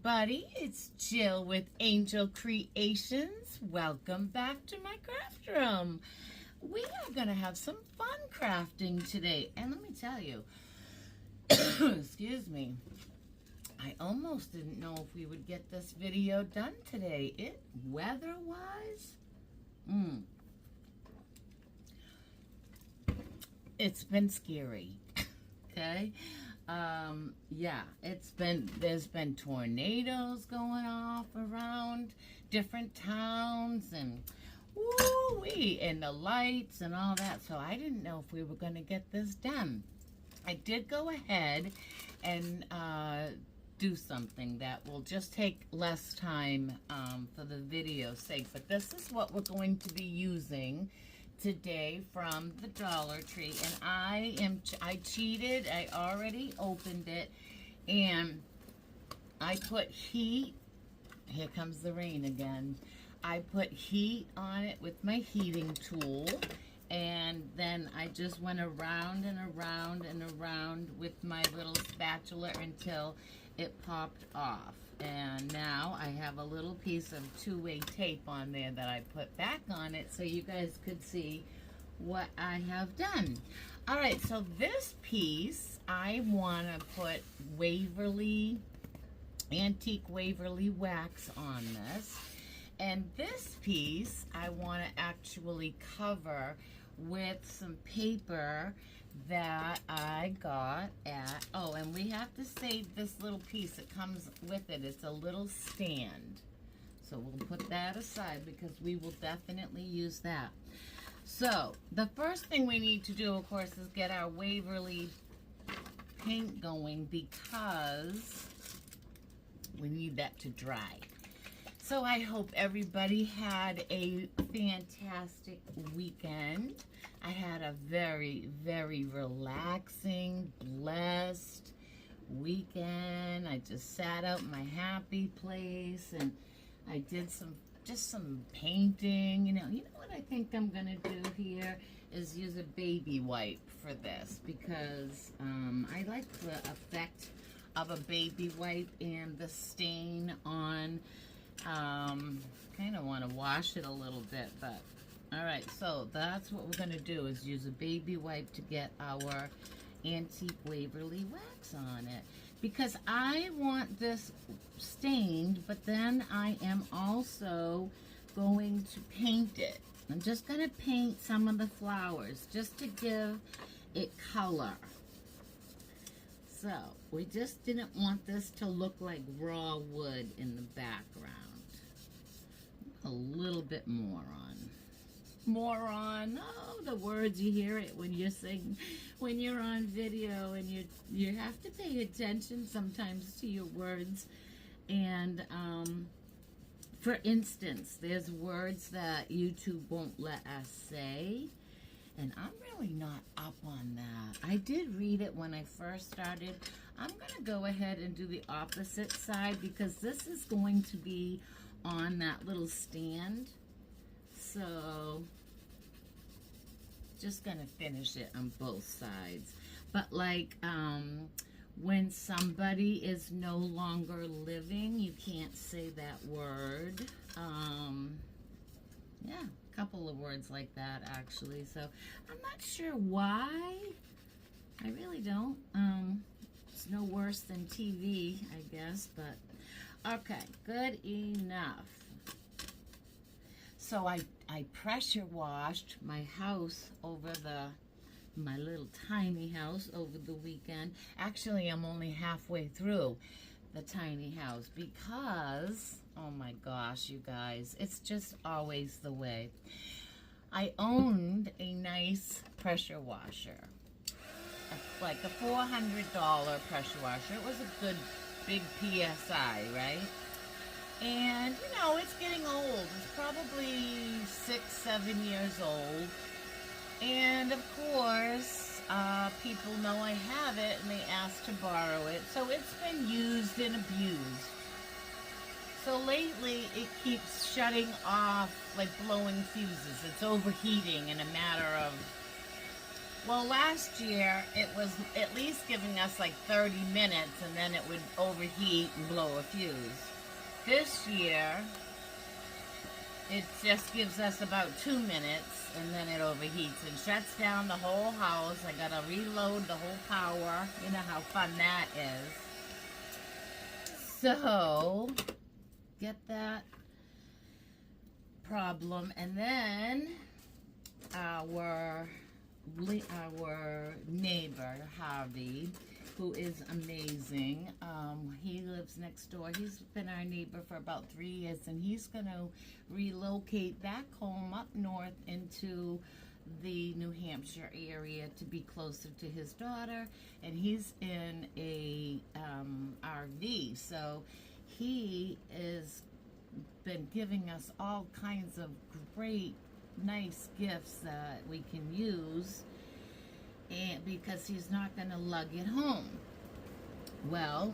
everybody, it's Jill with Angel Creations. Welcome back to my craft room. We are going to have some fun crafting today. And let me tell you, excuse me, I almost didn't know if we would get this video done today. Weather-wise, it's been scary, okay? Yeah, there's been tornadoes going off around different towns and woo-wee, and the lights and all that, so I didn't know if we were going to get this done. I did go ahead and do something that will just take less time for the video's sake, but this is what we're going to be using today from the DollarTree, and I cheated. I already opened it, and I put heat. Here comes the rain again. I put heat on it with my heating tool, and then I just went around and around and around with my little spatula until it popped off. And now I have a little piece of two-way tape on there that I put back on it so you guys could see what I have done. All right, so this piece, I want to put Waverly, antique Waverly wax on this. And this piece, I want to actually cover with some paper that I got at, oh, and we have to save this little piece that comes with it. It's a little stand. So we'll put that aside because we will definitely use that. So the first thing we need to do, of course, is get our Waverly paint going because we need that to dry. So I hope everybody had a fantastic weekend. I had a very, very relaxing, blessed weekend. I just sat out in my happy place and I did just some painting. You know what I think I'm gonna do here is use a baby wipe for this because I like the effect of a baby wipe and the stain on. Kind of want to wash it a little bit, but all right, so that's what we're going to do is use a baby wipe to get our antique Waverly wax on it because I want this stained, but then I am also going to paint it. I'm just going to paint some of the flowers just to give it color. So we just didn't want this to look like raw wood in the background. A little bit more on. More on. Oh, the words, you hear it when you're singing, when you're on video, and you have to pay attention sometimes to your words. And for instance, there's words that YouTube won't let us say. And I'm really not up on that. I did read it when I first started. I'm going to go ahead and do the opposite side because this is going to be on that little stand. So, just going to finish it on both sides. But like, when somebody is no longer living, you can't say that word. Yeah. Couple of words like that actually, so I'm not sure why. I really don't. It's no worse than TV, I guess, but okay, good enough. So I pressure washed my house over my little tiny house over the weekend. Actually, I'm only halfway through the tiny house because, oh my gosh, you guys, it's just always the way. I owned a nice pressure washer, like a $400 pressure washer. It was a good big PSI, right? And you know, it's getting old. It's probably 6-7 years old. And of course, people know I have it and they ask to borrow it. So it's been used and abused. So lately it keeps shutting off, like blowing fuses. It's overheating in a matter of Well, last year it was at least giving us like 30 minutes and then it would overheat and blow a fuse. This year it just gives us about 2 minutes and then it overheats and shuts down the whole house. I gotta reload the whole power. You know how fun that is. So, get that problem. And then our neighbor, Harvey, who is amazing. He lives next door. He's been our neighbor for about 3 years, and he's going to relocate back home up north into the New Hampshire area to be closer to his daughter, and he's in a RV. So he has been giving us all kinds of great, nice gifts that we can use, and because he's not going to lug it home. Well,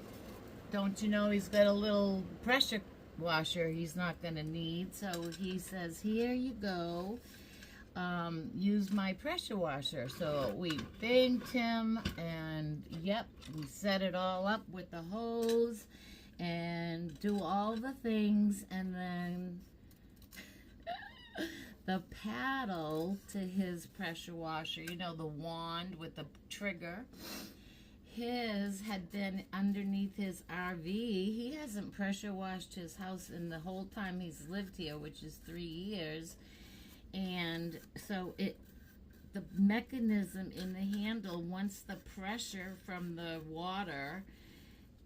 don't you know he's got a little pressure washer he's not going to need, so he says, here you go, use my pressure washer. So we thanked him, and yep, we set it all up with the hose and do all the things, and then the paddle to his pressure washer, you know, the wand with the trigger, his had been underneath his RV. He hasn't pressure washed his house in the whole time he's lived here, which is 3 years. And so the mechanism in the handle, once the pressure from the water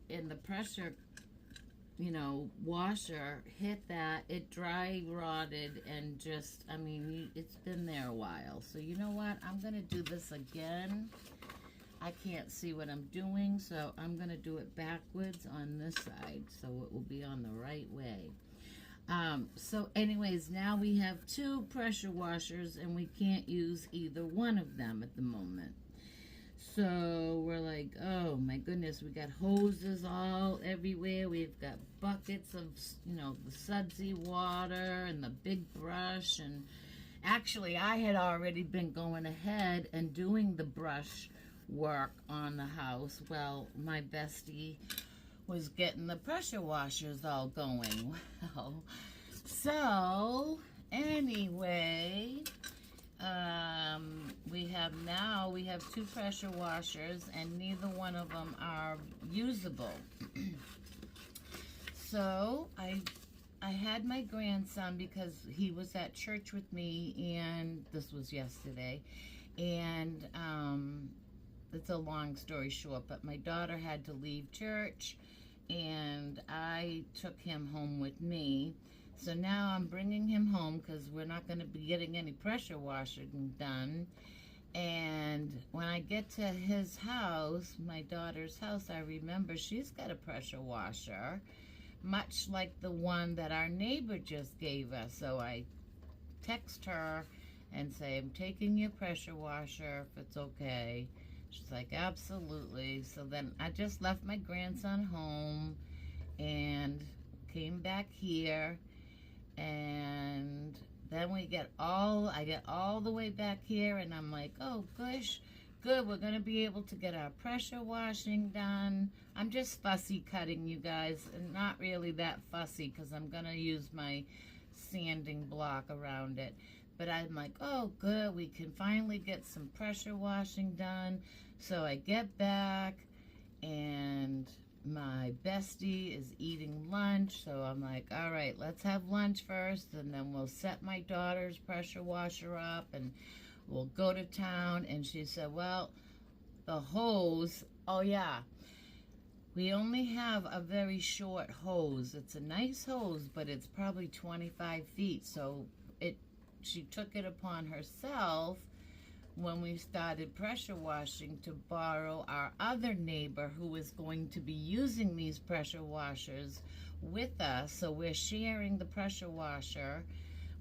in the pressure, you know, washer hit that, it dry rotted and just, I mean, it's been there a while. So you know what? I'm going to do this again. I can't see what I'm doing, so I'm going to do it backwards on this side so it will be on the right way. So anyways, now we have 2 pressure washers and we can't use either one of them at the moment. So we're like, oh my goodness, we got hoses all everywhere. We've got buckets of, you know, the sudsy water and the big brush. And actually, I had already been going ahead and doing the brush work on the house. Well, my bestie was getting the pressure washers all going. Well, so anyway, we have 2 pressure washers and neither one of them are usable. So I had my grandson, because he was at church with me, and this was yesterday, and it's a long story short, but my daughter had to leave church and I took him home with me. So now I'm bringing him home because we're not going to be getting any pressure washing done. And when I get to his house, my daughter's house, I remember she's got a pressure washer, much like the one that our neighbor just gave us. So I text her and say, I'm taking your pressure washer if it's okay. She's like, absolutely. So then I just left my grandson home and came back here, and then I get all the way back here, and I'm like, oh gosh, good, we're gonna be able to get our pressure washing done. I'm just fussy cutting, you guys, and not really that fussy because I'm gonna use my sanding block around it. But I'm like, oh good, we can finally get some pressure washing done. So I get back and my bestie is eating lunch, so I'm like, all right, let's have lunch first, and then we'll set my daughter's pressure washer up and we'll go to town. And she said, well, the hose, oh yeah, we only have a very short hose. It's a nice hose, but it's probably 25 feet. So she took it upon herself when we started pressure washing to borrow our other neighbor who is going to be using these pressure washers with us. So we're sharing the pressure washer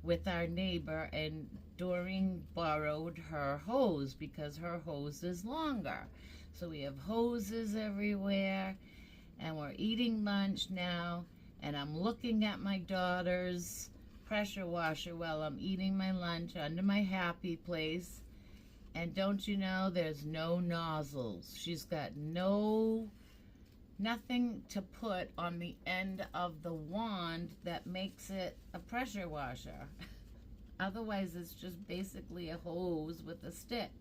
with our neighbor, and Doreen borrowed her hose because her hose is longer. So we have hoses everywhere, and we're eating lunch now, and I'm looking at my daughter's pressure washer while I'm eating my lunch under my happy place. And don't you know, there's no nozzles. She's got nothing to put on the end of the wand that makes it a pressure washer. Otherwise, it's just basically a hose with a stick.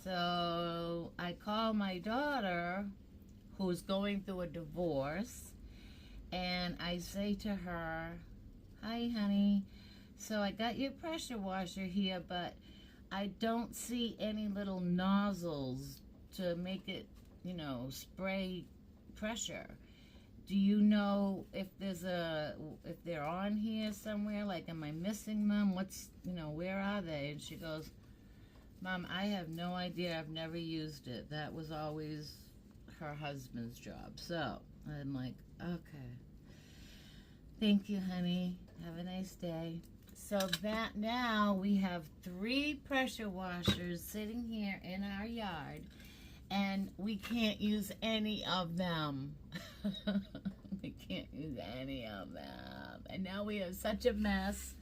So I call my daughter, who's going through a divorce, and I say to her, "Hi, honey. So I got your pressure washer here, but I don't see any little nozzles to make it, you know, spray pressure. Do you know if they're on here somewhere? Like, am I missing them? Where are they?" And she goes, "Mom, I have no idea. I've never used it. That was always her husband's job." So I'm like, okay. Thank you, honey. Have a nice day. So that now we have 3 pressure washers sitting here in our yard, and we can't use any of them. We can't use any of them. And now we have such a mess.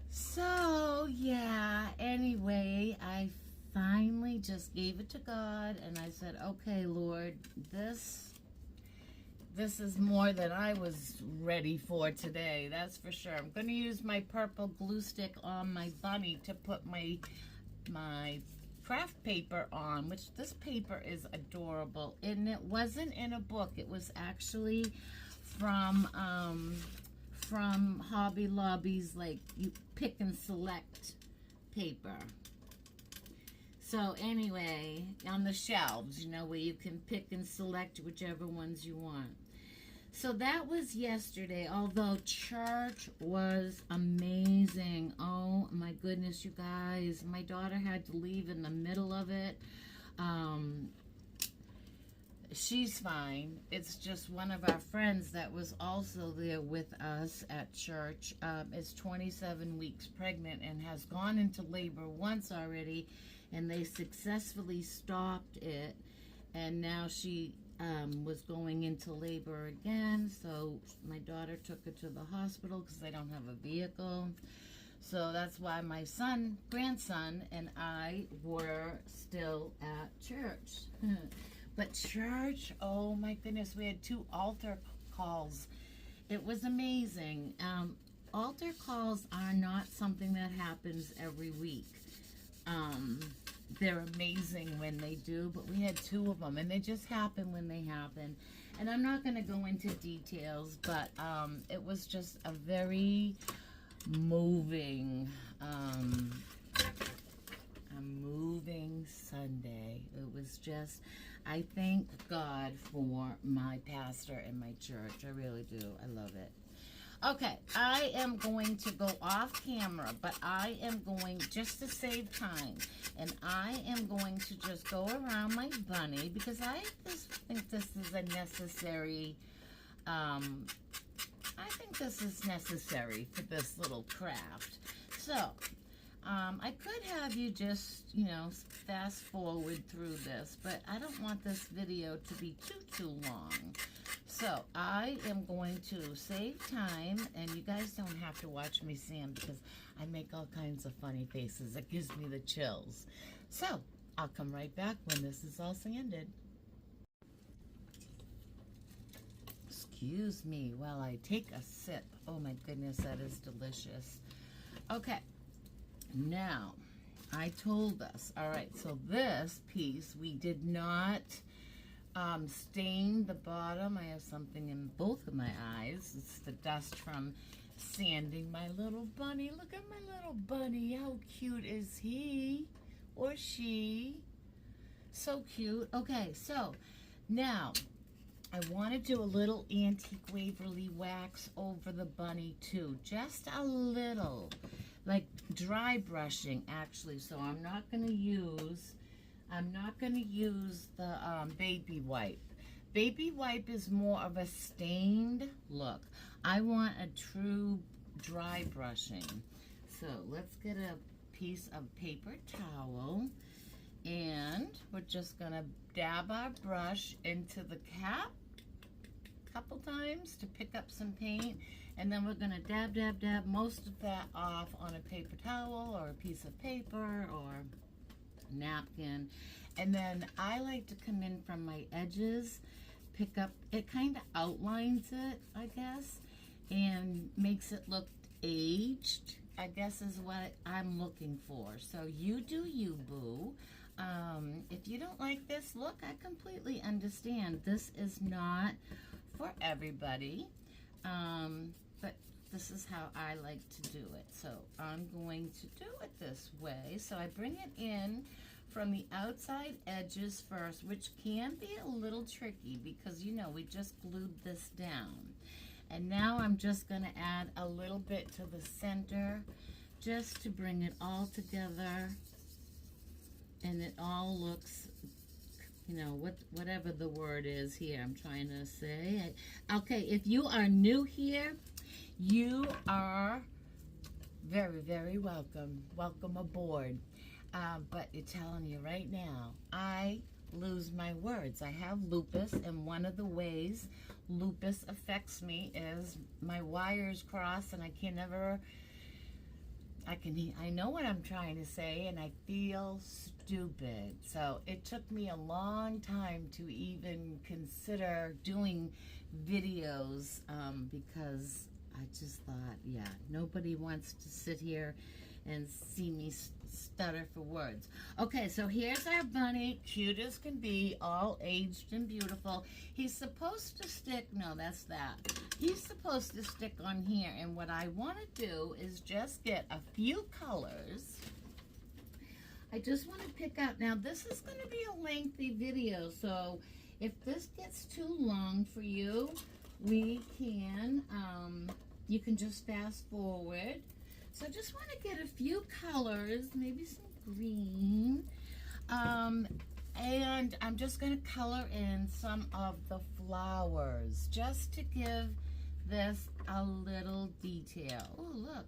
So, yeah, anyway, I finally just gave it to God, and I said, "Okay, Lord, this is more than I was ready for today, that's for sure. I'm going to use my purple glue stick on my bunny to put my craft paper on, which this paper is adorable. And it wasn't in a book. It was actually from Hobby Lobby's, like, you pick and select paper. So anyway, on the shelves, you know, where you can pick and select whichever ones you want. So that was yesterday, although church was amazing. Oh my goodness, you guys. My daughter had to leave in the middle of it. She's fine. It's just one of our friends that was also there with us at church is 27 weeks pregnant and has gone into labor once already, and they successfully stopped it, and now she was going into labor again. So my daughter took her to the hospital because they don't have a vehicle. So that's why my grandson, and I were still at church. But church, oh my goodness, we had 2 altar calls. It was amazing. Altar calls are not something that happens every week. They're amazing when they do, but we had 2 of them, and they just happen when they happen. And I'm not going to go into details, but it was just a very moving Sunday. It was just, I thank God for my pastor and my church. I really do. I love it. Okay, I am going to go off camera, but I am going, just to save time, and I am going to just go around my bunny, because I just think this is a necessary, I think this is necessary for this little craft. So, I could have you just, you know, fast forward through this, but I don't want this video to be too long. So I am going to save time, and you guys don't have to watch me sand because I make all kinds of funny faces. It gives me the chills. So I'll come right back when this is all sanded. Excuse me while I take a sip. Oh my goodness, that is delicious. Okay, now I told us, all right, so this piece we did not stain the bottom. I have something in both of my eyes. It's the dust from sanding my little bunny. Look at my little bunny. How cute is he or she? So cute. Okay, so now I want to do a little Antique Waverly wax over the bunny too. Just a little, like dry brushing actually. So I'm not going to use the baby wipe. Baby wipe is more of a stained look. I want a true dry brushing. So let's get a piece of paper towel, and we're just gonna dab our brush into the cap a couple times to pick up some paint, And then we're gonna dab most of that off on a paper towel or a piece of paper or napkin. And then I like to come in from my edges, pick up, it kind of outlines it, I guess, and makes it look aged, I guess is what I'm looking for. So you do you, boo. If you don't like this look, I completely understand. This is not for everybody, but this is how I like to do it. So I'm going to do it this way. So I bring it in from the outside edges first, which can be a little tricky because, you know, we just glued this down. And now I'm just going to add a little bit to the center just to bring it all together. And it all looks, you know, whatever the word is here I'm trying to say. Okay, if you are new here, you are very, very welcome. Welcome aboard. But you're telling you right now, I lose my words. I have lupus, and one of the ways lupus affects me is my wires cross, and I know what I'm trying to say, and I feel stupid. So it took me a long time to even consider doing videos because I just thought, yeah, nobody wants to sit here and see me stutter for words. Okay, so here's our bunny, cute as can be, all aged and beautiful. He's supposed to stick, no, that's that. He's supposed to stick on here, and what I want to do is just get a few colors. I just want to pick out, now this is going to be a lengthy video, so if this gets too long for you, we can, you can just fast forward. So I just want to get a few colors, maybe some green, and I'm just going to color in some of the flowers just to give this a little detail. Oh, look,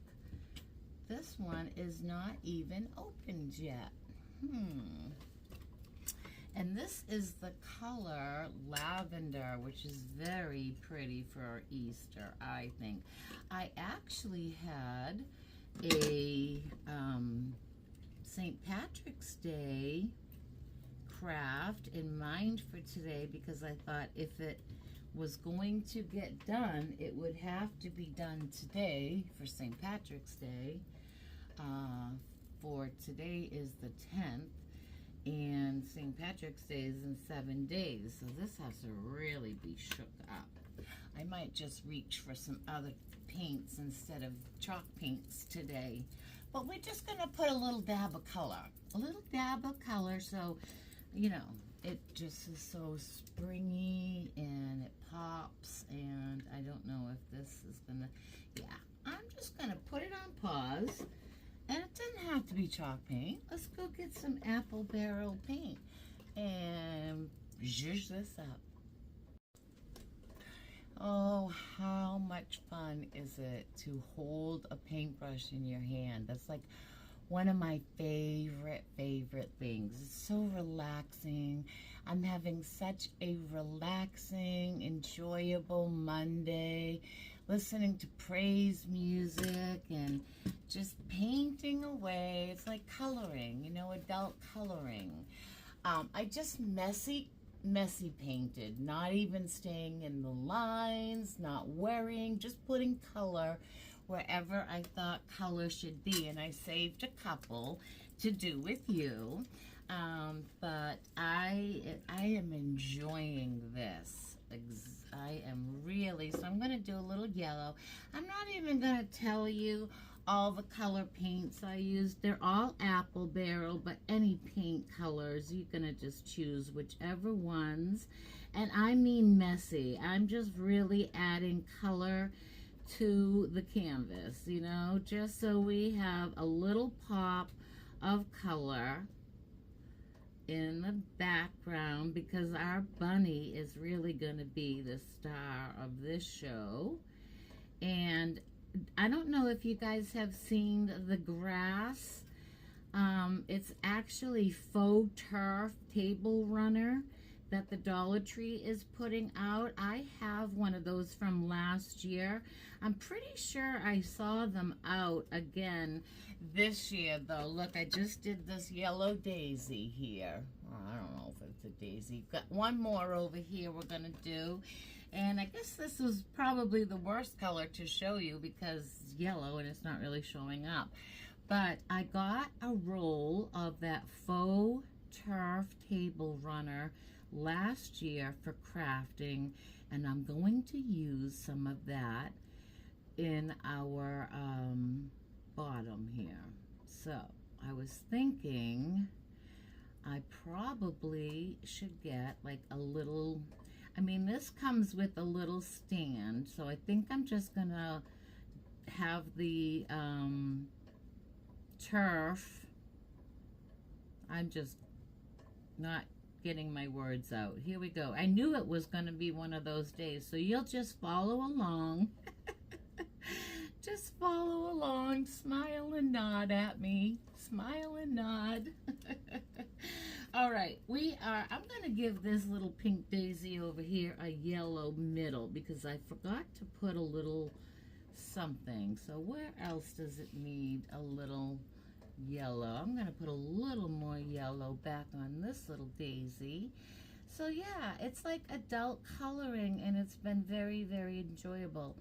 this one is not even opened yet. And this is the color lavender, which is very pretty for Easter, I think. I actually had a St. Patrick's Day craft in mind for today because I thought if it was going to get done, it would have to be done today for St. Patrick's Day. For today is the 10th, and St. Patrick's Day is in 7 days, so this has to really be shook up. I might just reach for some other paints instead of chalk paints today, but we're just going to put a little dab of color. A little dab of color so, you know, it just is so springy and it pops, and I don't know if this is going to, yeah, I'm just going to put it on pause, and it doesn't have to be chalk paint. Let's go get some apple barrel paint and zhuzh this up. Oh, how much fun is it to hold a paintbrush in your hand? That's like one of my favorite things. It's so relaxing. I'm having such a relaxing, enjoyable Monday, listening to praise music and just painting away. It's like coloring, you know, adult coloring. I just messy painted, not even staying in the lines, not worrying, just putting color wherever I thought color should be, and I saved a couple to do with you. But I am enjoying this. I am really, so I'm going to do a little yellow. I'm not even going to tell you all the color paints I used. They're all apple barrel, but any paint colors, you're going to just choose whichever ones. And I mean messy. I'm just really adding color to the canvas, you know, just so we have a little pop of color in the background, because our bunny is really going to be the star of this show. And I don't know if you guys have seen the grass. It's actually faux turf table runner that the Dollar Tree is putting out. I have one of those from last year. I'm pretty sure I saw them out again this year, though. Look, I just did this yellow daisy here. Oh, I don't know if it's a daisy. Got one more over here we're going to do. And I guess this was probably the worst color to show you because it's yellow and it's not really showing up. But I got a roll of that faux turf table runner last year for crafting, and I'm going to use some of that in our bottom here. So I was thinking I probably should get like a little, I mean, this comes with a little stand, so I think I'm just gonna have the turf, I'm just not getting my words out. Here we go. I knew it was going to be one of those days, so you'll just follow along. Just follow along, smile and nod at me. Smile and nod. All right, I'm going to give this little pink daisy over here a yellow middle because I forgot to put a little something. So where else does it need a little yellow? I'm going to put a little more yellow back on this little daisy. So yeah, it's like adult coloring, and it's been very, very enjoyable.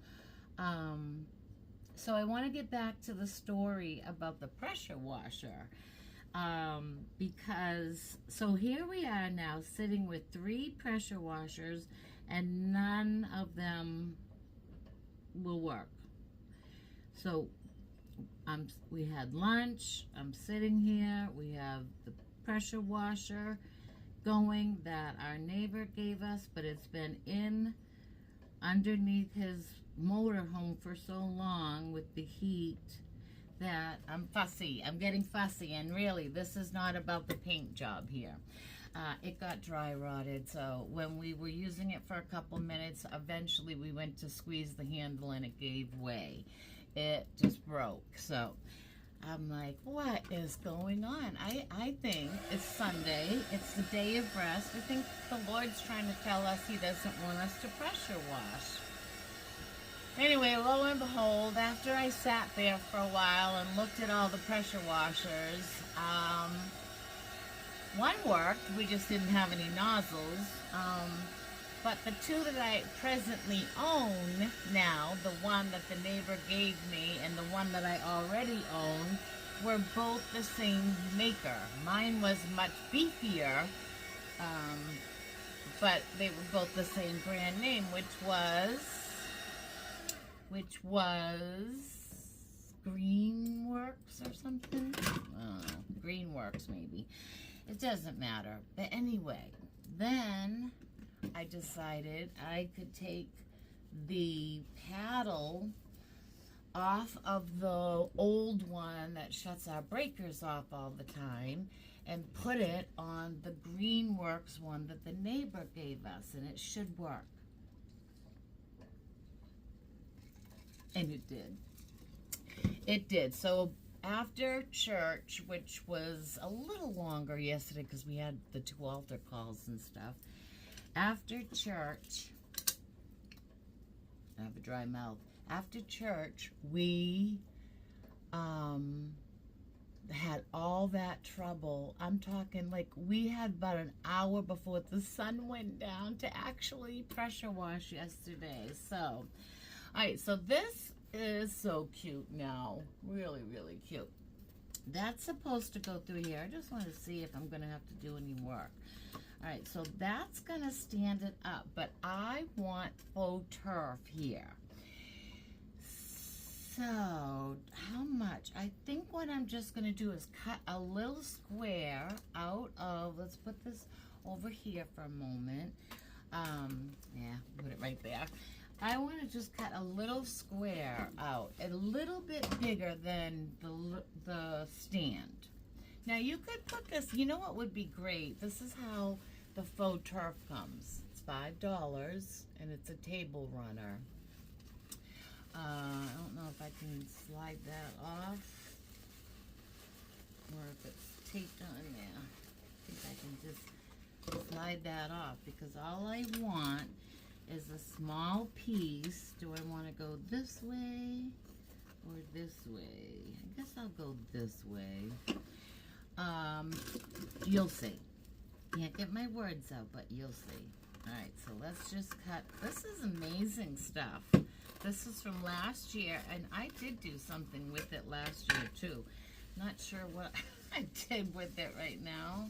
So I want to get back to the story about the pressure washer, because so here we are now sitting with 3 pressure washers and none of them will work. So we had lunch, I'm sitting here, we have the pressure washer going that our neighbor gave us, but it's been in underneath his motorhome for so long with the heat that I'm fussy. I'm getting fussy, and really this is not about the paint job here. It got dry rotted, so when we were using it for a couple minutes, eventually we went to squeeze the handle and it gave way. It just broke. So I'm like, what is going on? I think it's Sunday. It's the day of rest. I think the Lord's trying to tell us he doesn't want us to pressure wash. Anyway, lo and behold, after I sat there for a while and looked at all the pressure washers, one worked. We just didn't have any nozzles. But the 2 that I presently own now, the one that the neighbor gave me and the one that I already own, were both the same maker. Mine was much beefier, but they were both the same brand name, which was Greenworks or something. Greenworks maybe. It doesn't matter. But anyway, then I decided I could take the paddle off of the old one that shuts our breakers off all the time and put it on the Greenworks one that the neighbor gave us, and it should work. And it did. It did. So after church, which was a little longer yesterday because we had the 2 altar calls and stuff, after church, I have a dry mouth. After church, we had all that trouble. I'm talking like we had about an hour before the sun went down to actually pressure wash yesterday. So, all right, so this is so cute now. Really, really cute. That's supposed to go through here. I just want to see if I'm going to have to do any work. All right, so that's going to stand it up, but I want faux turf here. So, how much? I think what I'm just going to do is cut a little square out of, let's put this over here for a moment. Yeah, put it right there. I want to just cut a little square out, a little bit bigger than the stand. Now you could put this, you know what would be great? This is how the faux turf comes. It's $5 and it's a table runner. I don't know if I can slide that off or if it's taped on there. I think I can just slide that off, because all I want is a small piece. Do I want to go this way or this way? I guess I'll go this way. You'll see. Can't get my words out, but you'll see. All right, so let's just cut. This is amazing stuff. This is from last year, and I did do something with it last year too. Not sure what I did with it right now.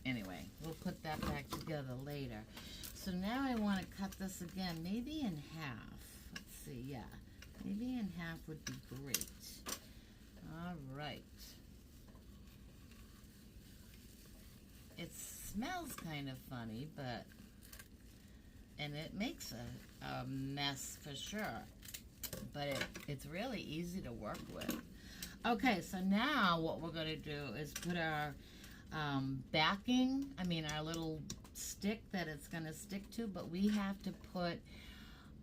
Anyway, we'll put that back together later. So now I want to cut this again, maybe in half. Let's see, yeah. Maybe in half would be great. All right. It smells kind of funny, but, and it makes a mess for sure, but it's really easy to work with. Okay, so now what we're going to do is put our backing, our little stick that it's going to stick to, but we have to put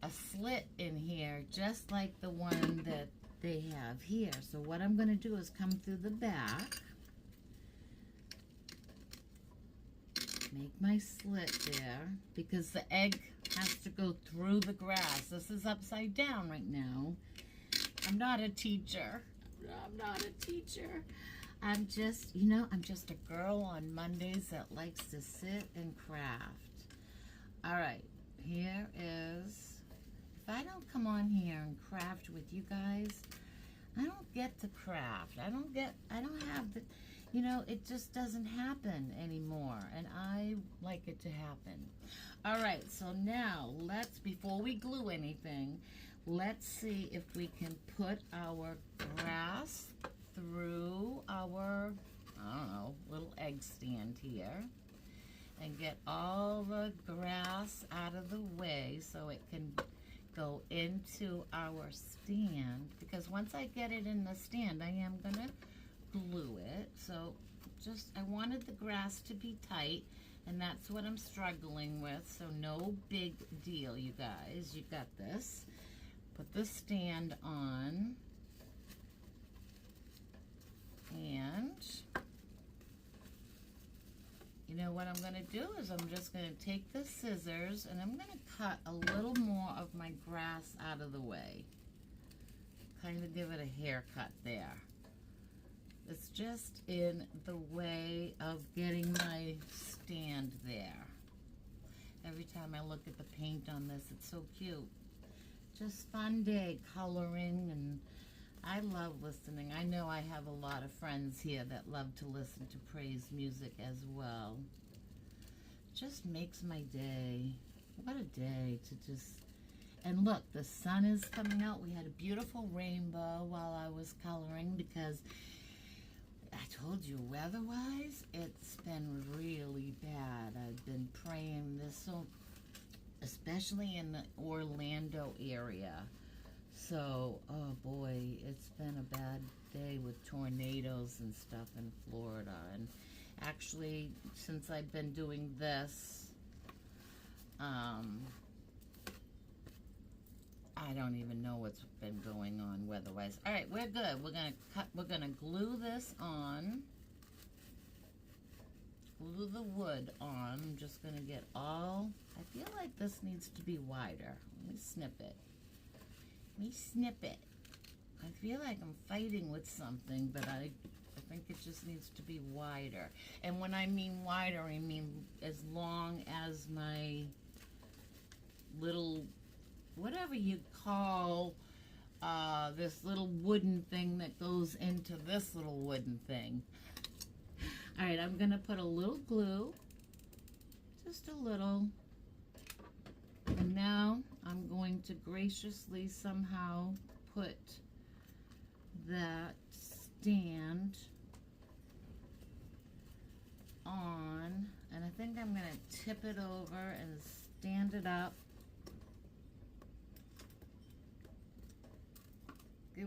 a slit in here just like the one that they have here. So what I'm going to do is come through the back, make my slit there, because the egg has to go through the grass. This is upside down right now. I'm not a teacher. I'm just, I'm just a girl on Mondays that likes to sit and craft. All right, here is, if I don't come on here and craft with you guys, I don't get to craft. I don't have the, it just doesn't happen anymore, and I like it to happen. All right, so now before we glue anything, let's see if we can put our grass through our, little egg stand here, and get all the grass out of the way so it can go into our stand, because once I get it in the stand, I am gonna glue it. So I wanted the grass to be tight, and that's what I'm struggling with, so no big deal, you guys. You got this. Put the stand on, and what I'm going to do is I'm just going to take the scissors and I'm going to cut a little more of my grass out of the way. Kind of give it a haircut there. It's just in the way of getting my stand there. Every time I look at the paint on this, it's so cute. Just fun day coloring, and I love listening. I know I have a lot of friends here that love to listen to praise music as well. Just makes my day. What a day to just, and look, the sun is coming out. We had a beautiful rainbow while I was coloring, because I told you, weather-wise, it's been really bad. I've been praying this, so especially in the Orlando area. So, oh boy, it's been a bad day with tornadoes and stuff in Florida. And actually, since I've been doing this, I don't even know what's been going on weather-wise. All right, we're good. We're gonna glue this on. Glue the wood on. I'm just gonna get all, I feel like this needs to be wider. Let me snip it. I feel like I'm fighting with something, but I think it just needs to be wider. And when I mean wider, I mean as long as my little, whatever you call this little wooden thing that goes into this little wooden thing. All right, I'm gonna put a little glue, just a little, and now I'm going to graciously somehow put that stand on, and I think I'm gonna tip it over and stand it up.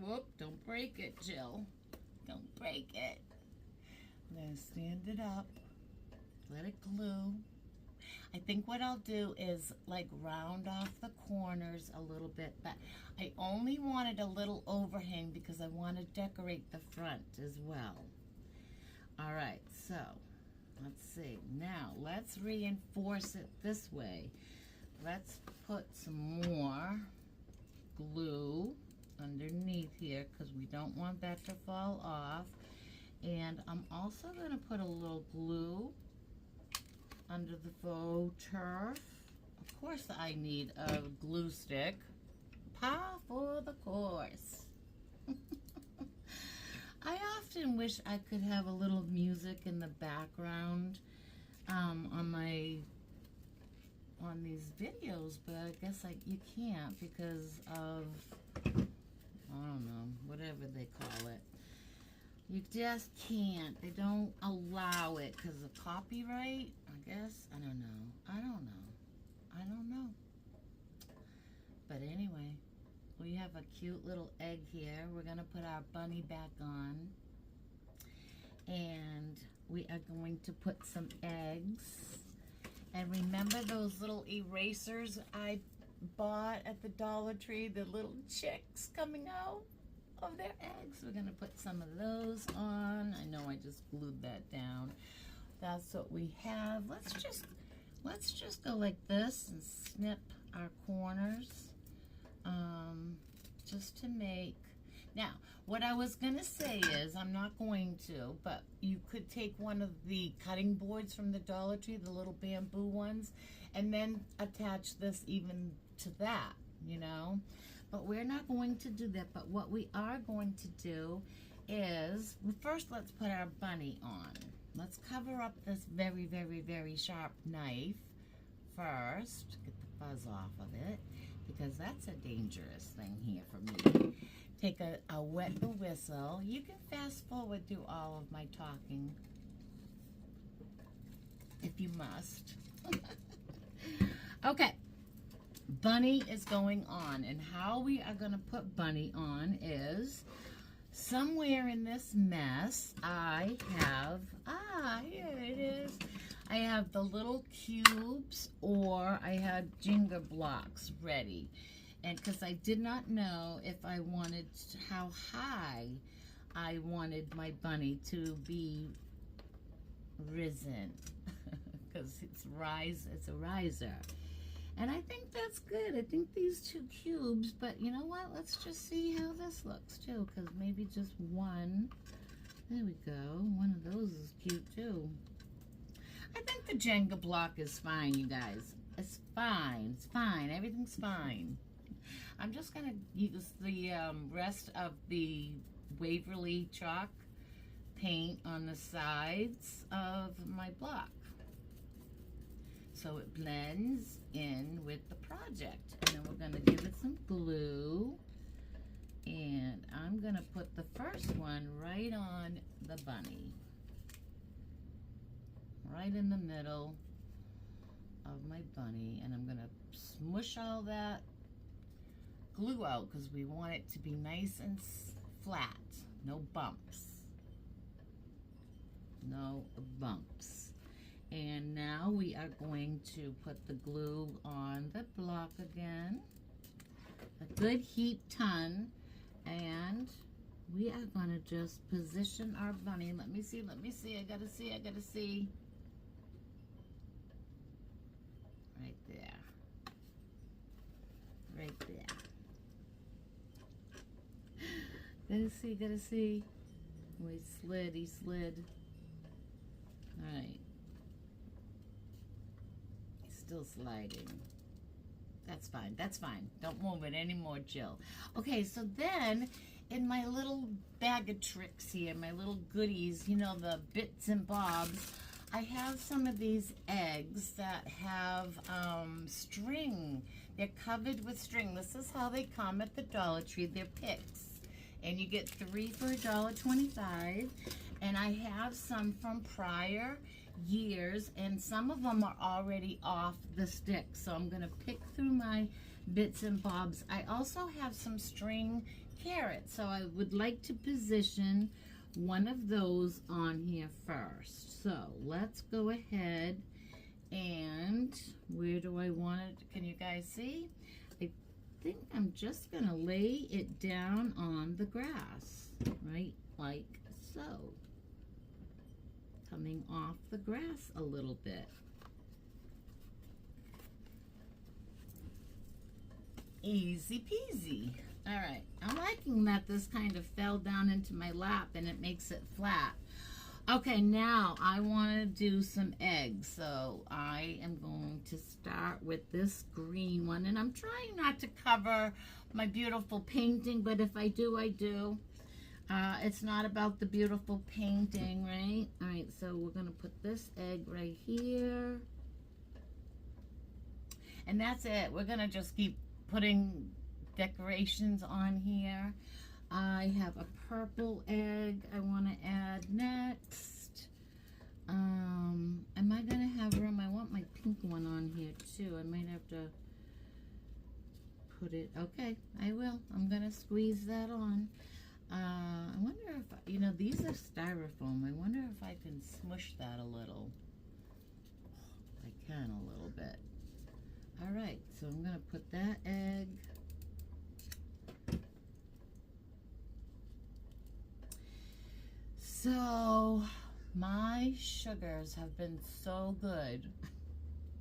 Whoop, don't break it, Jill. Don't break it. I'm gonna stand it up, let it glue. I think what I'll do is like round off the corners a little bit, but I only wanted a little overhang because I want to decorate the front as well. All right, so let's see. Now let's reinforce it this way. Let's put some more glue underneath here because we don't want that to fall off. And I'm also going to put a little glue under the faux turf. Of course I need a glue stick. Par for the course. I often wish I could have a little music in the background on these videos, but I guess you can't because of, I don't know, whatever they call it. You just can't. They don't allow it because of copyright, I guess. I don't know. But anyway, we have a cute little egg here. We're going to put our bunny back on. And we are going to put some eggs. And remember those little erasers I bought at the Dollar Tree? The little chicks coming out of their eggs. We're going to put some of those on. I know I just glued that down. That's what we have. Let's just go like this and snip our corners. Just to make. Now, what I was going to say is, I'm not going to, but you could take one of the cutting boards from the Dollar Tree, the little bamboo ones, and then attach this even to that, you know. But we're not going to do that. But what we are going to do is, first let's put our bunny on. Let's cover up this very, very, very sharp knife first. Get the fuzz off of it, because that's a dangerous thing here for me. Take a wet whistle. You can fast forward through all of my talking if you must. Okay, bunny is going on, and how we are going to put bunny on is somewhere in this mess I have, here it is. I have the little cubes, or I have Jenga blocks ready. And because I did not know if I wanted, how high I wanted my bunny to be risen. Because it's a riser. And I think that's good. I think these two cubes, but you know what? Let's just see how this looks too, because maybe just one. There we go. One of those is cute too. I think the Jenga block is fine, you guys. It's fine. It's fine. Everything's fine. I'm just going to use the rest of the Waverly chalk paint on the sides of my block, so it blends in with the project. And then we're going to give it some glue, and I'm going to put the first one right on the bunny, right in the middle of my bunny, and I'm going to smush all that glue out because we want it to be nice and flat, no bumps. No bumps. And now we are going to put the glue on the block again, a good heat ton, and we are going to just position our bunny. Let me see, I gotta see. Right there. Right there. Gotta see. Oh, he slid. Alright. He's still sliding. That's fine. Don't move it anymore, Jill. Okay, so then, in my little bag of tricks here, my little goodies, you know, the bits and bobs, I have some of these eggs that have string. They're covered with string. This is how they come at the Dollar Tree. They're picks. And you get 3 for $1.25. And I have some from prior years, and some of them are already off the stick. So I'm going to pick through my bits and bobs. I also have some string carrots. So I would like to position one of those on here first. So let's go ahead And where do I want it? Can you guys see? I think I'm just gonna lay it down on the grass, right? Like so. Coming off the grass a little bit. Easy peasy. All right, I'm liking that this kind of fell down into my lap and it makes it flat. Okay, now I want to do some eggs. So I am going to start with this green one. And I'm trying not to cover my beautiful painting, but if I do, I do. It's not about the beautiful painting, right? All right, so we're going to put this egg right here. And that's it. We're going to just keep putting decorations on here. I have a purple egg I want to add next. Am I going to have room? I want my pink one on here too. I might have to put it. Okay, I will. I'm going to squeeze that on. I wonder if, you know, these are styrofoam. I wonder if I can smush that a little. I can a little bit. All right, so I'm going to put that egg. So, my sugars have been so good.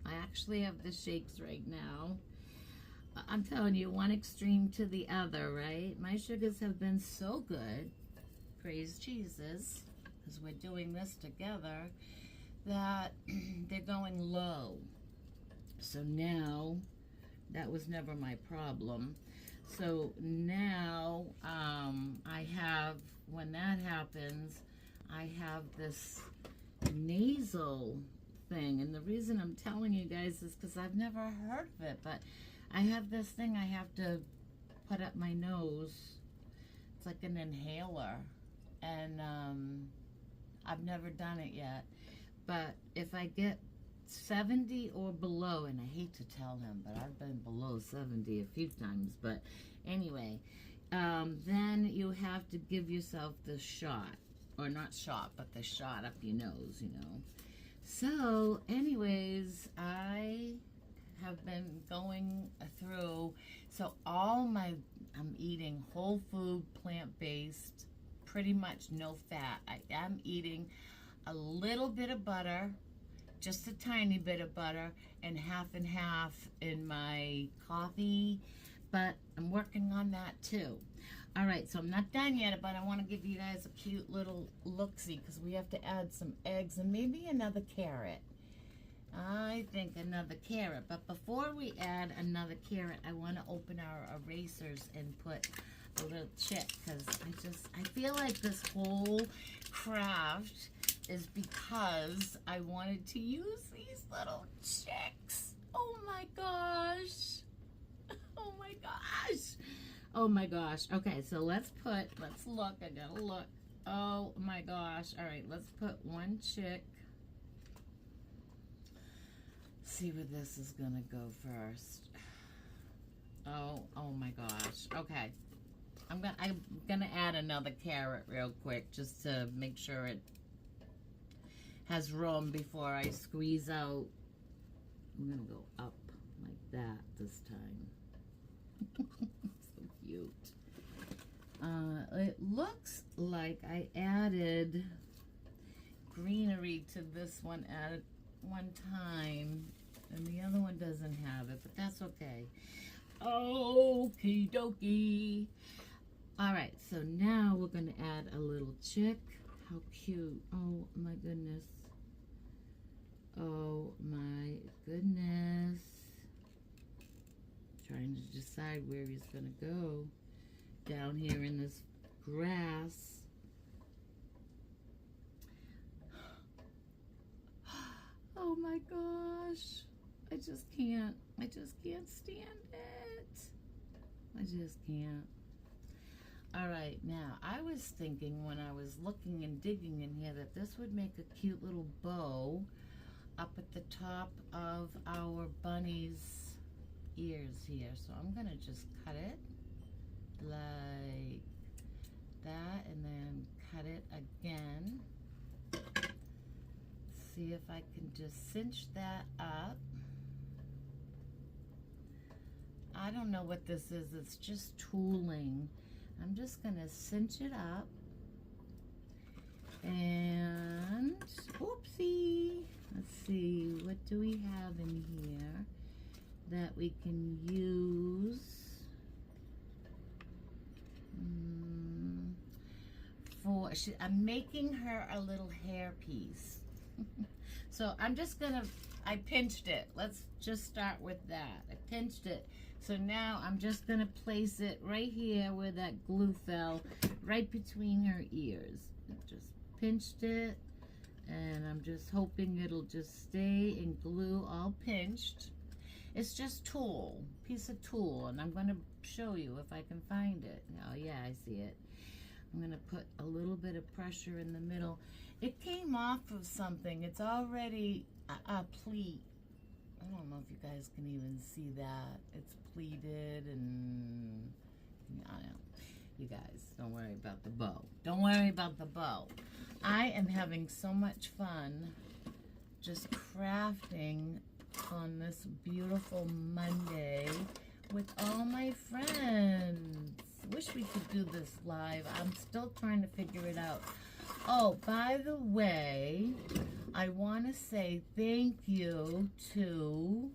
I actually have the shakes right now. I'm telling you, one extreme to the other, right? My sugars have been so good, praise Jesus, because we're doing this together, that they're going low. So now, that was never my problem. So now, I have, when that happens, I have this nasal thing. And the reason I'm telling you guys is because I've never heard of it, but I have this thing I have to put up my nose. It's like an inhaler. And I've never done it yet. But if I get 70 or below, and I hate to tell him, but I've been below 70 a few times. But anyway, then you have to give yourself the shot. Or not shot, but the shot up your nose, you know. So, anyways, I have been going through, so I'm eating whole food, plant-based, pretty much no fat. I am eating a little bit of butter, just a tiny bit of butter, and half in my coffee, but I'm working on that too. All right, so I'm not done yet, but I want to give you guys a cute little look-see because we have to add some eggs and maybe another carrot. I think another carrot. But before we add another carrot, I want to open our erasers and put a little chick because I feel like this whole craft is because I wanted to use these little chicks. Oh my gosh. Oh my gosh. Oh my gosh. Okay, so let's look. I gotta look. Oh my gosh. All right, let's put one chick. See where this is gonna go first. Oh my gosh. Okay. I'm gonna add another carrot real quick just to make sure it has room before I squeeze out. I'm gonna go up like that this time. Cute. It looks like I added greenery to this one at one time, and the other one doesn't have it, but that's okay. Okie dokie. All right, so now we're gonna add a little chick. How cute. Oh my goodness. Oh my goodness. Trying to decide where he's gonna go. Down here in this grass. Oh my gosh. I just can't stand it. I just can't. All right, now I was thinking when I was looking and digging in here that this would make a cute little bow up at the top of our bunny's ears here. So I'm gonna just cut it like that and then cut it again. see if I can just cinch that up. I don't know what this is. It's just tooling. I'm just going to cinch it up. And, oopsie. Let's see, what do we have in here that we can use? I'm making her a little hair piece. So I'm just going to, I pinched it. Let's just start with that. I pinched it. So now I'm just going to place it right here where that glue fell, right between her ears. Just pinched it, and I'm just hoping it'll just stay in glue all pinched. It's just tulle, piece of tulle, and I'm going to show you if I can find it. Oh yeah, I see it. I'm going to put a little bit of pressure in the middle. It came off of something. It's already a pleat. I don't know if you guys can even see that. It's pleated, and I don't know. You guys, don't worry about the bow. Don't worry about the bow. I am having so much fun just crafting on this beautiful Monday with all my friends. Wish we could do this live. I'm still trying to figure it out. Oh, by the way, I want to say thank you to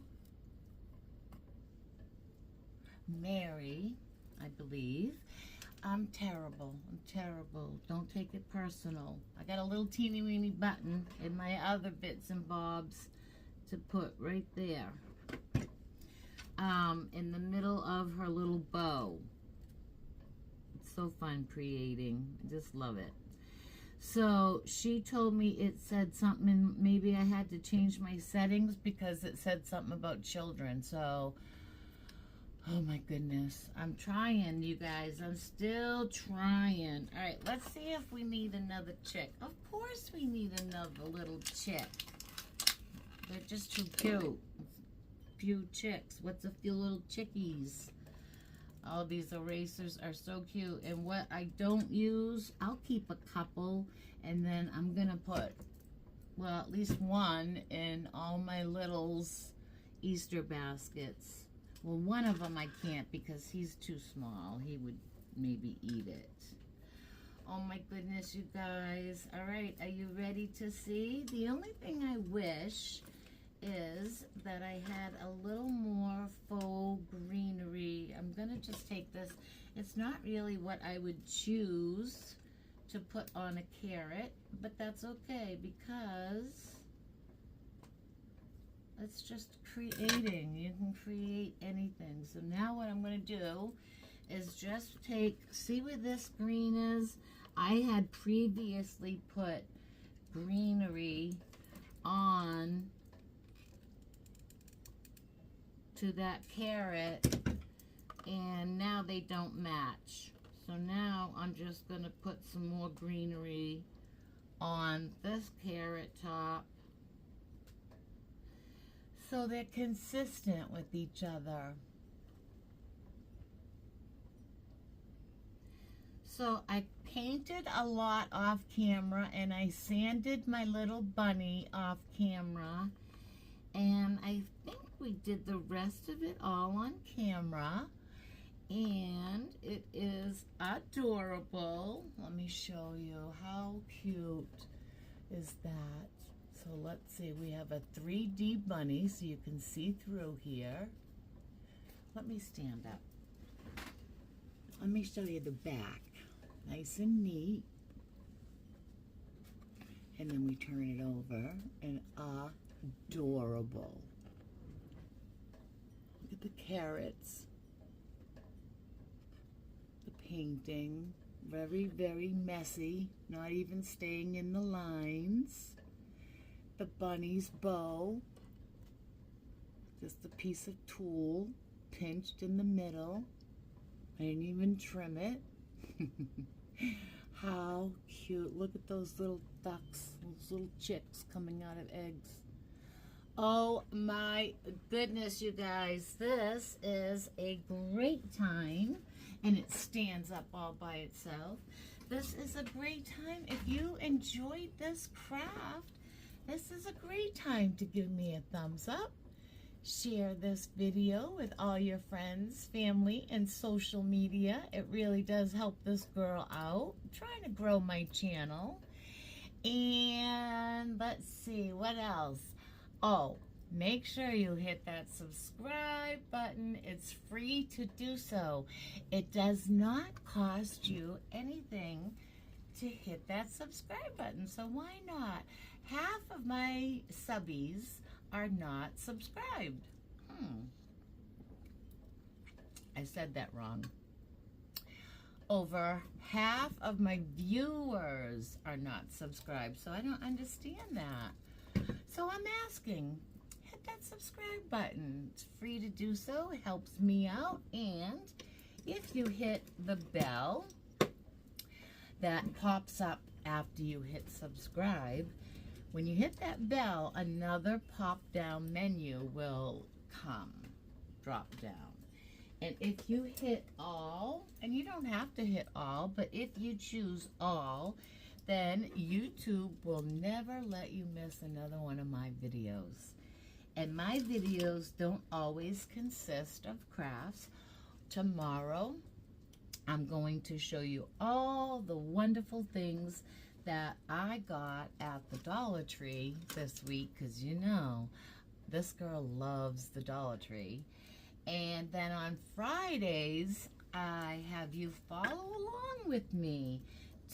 Mary, I believe. I'm terrible. I'm terrible. Don't take it personal. I got a little teeny weeny button in my other bits and bobs to put right there. In the middle of her little bow. It's so fun creating. I just love it. So she told me it said something, maybe I had to change my settings because it said something about children. So, oh my goodness. I'm trying, you guys. I'm still trying. All right, let's see if we need another chick. Of course we need another little chick. They're just too cute. Few chicks. What's a few little chickies? All these erasers are so cute. And what I don't use, I'll keep a couple. And then I'm going to put, well, at least one in all my littles' Easter baskets. Well, one of them I can't because he's too small. He would maybe eat it. Oh my goodness, you guys. All right, are you ready to see? The only thing I wish is that I had a little more faux greenery. I'm going to just take this. It's not really what I would choose to put on a carrot, but that's okay because it's just creating. You can create anything. So now what I'm going to do is just take, see where this green is? I had previously put greenery on to that carrot, and now they don't match. So now I'm just going to put some more greenery on this carrot top so they're consistent with each other. So I painted a lot off camera, and I sanded my little bunny off camera, and I think we did the rest of it all on camera, and it is adorable. Let me show you. How cute is that? So let's see, we have a 3D bunny so you can see through here. Let me stand up. Let me show you the back. Nice and neat. And then we turn it over, and adorable. Look at the carrots. The painting. Very, very messy. Not even staying in the lines. The bunny's bow. Just a piece of tulle pinched in the middle. I didn't even trim it. How cute. Look at those little ducks, those little chicks coming out of eggs. Oh my goodness, you guys. This is a great time, and it stands up all by itself. This is a great time. If you enjoyed this craft, this is a great time to give me a thumbs up. Share this video with all your friends, family, and social media. It really does help this girl out. I'm trying to grow my channel. And let's see, what else? Oh, make sure you hit that subscribe button. It's free to do so. It does not cost you anything to hit that subscribe button, so why not? Half of my subbies are not subscribed. I said that wrong. Over half of my viewers are not subscribed, so I don't understand that. So I'm asking, hit that subscribe button. It's free to do so. It helps me out. And if you hit the bell that pops up after you hit subscribe, when you hit that bell, another pop-down menu will come, drop down. And if you hit all, and you don't have to hit all, but if you choose all, then YouTube will never let you miss another one of my videos. And my videos don't always consist of crafts. Tomorrow, I'm going to show you all the wonderful things that I got at the Dollar Tree this week, because you know, this girl loves the Dollar Tree. And then on Fridays, I have you follow along with me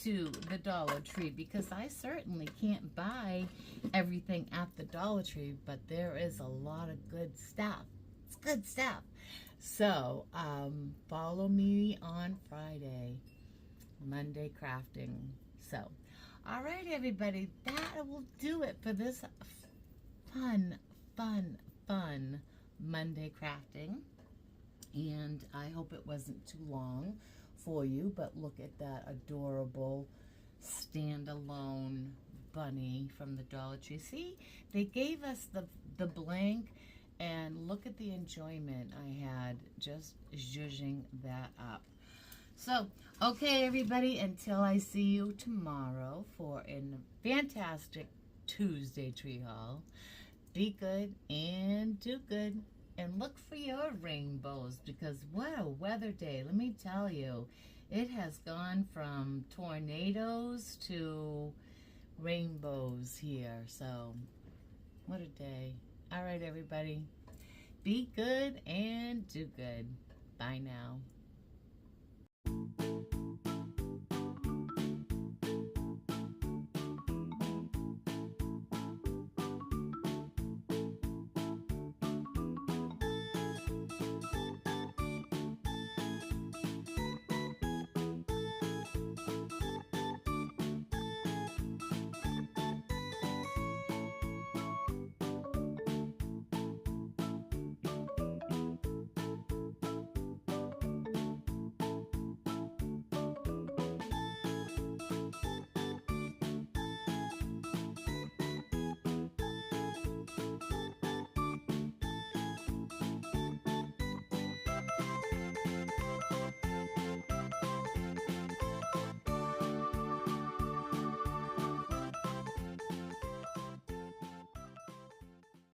to the Dollar Tree, because I certainly can't buy everything at the Dollar Tree, but there is a lot of good stuff. It's good stuff. So, follow me on Friday, Monday crafting. So, all right, everybody, that will do it for this fun Monday crafting. And I hope it wasn't too long for you, but look at that adorable standalone bunny from the Dollar Tree. See, they gave us the blank, and look at the enjoyment I had just zhuzhing that up. So, okay, everybody, until I see you tomorrow for a fantastic Tuesday tree haul, be good and do good. And look for your rainbows, because what a weather day. Let me tell you, it has gone from tornadoes to rainbows here. So, what a day. All right, everybody. Be good and do good. Bye now.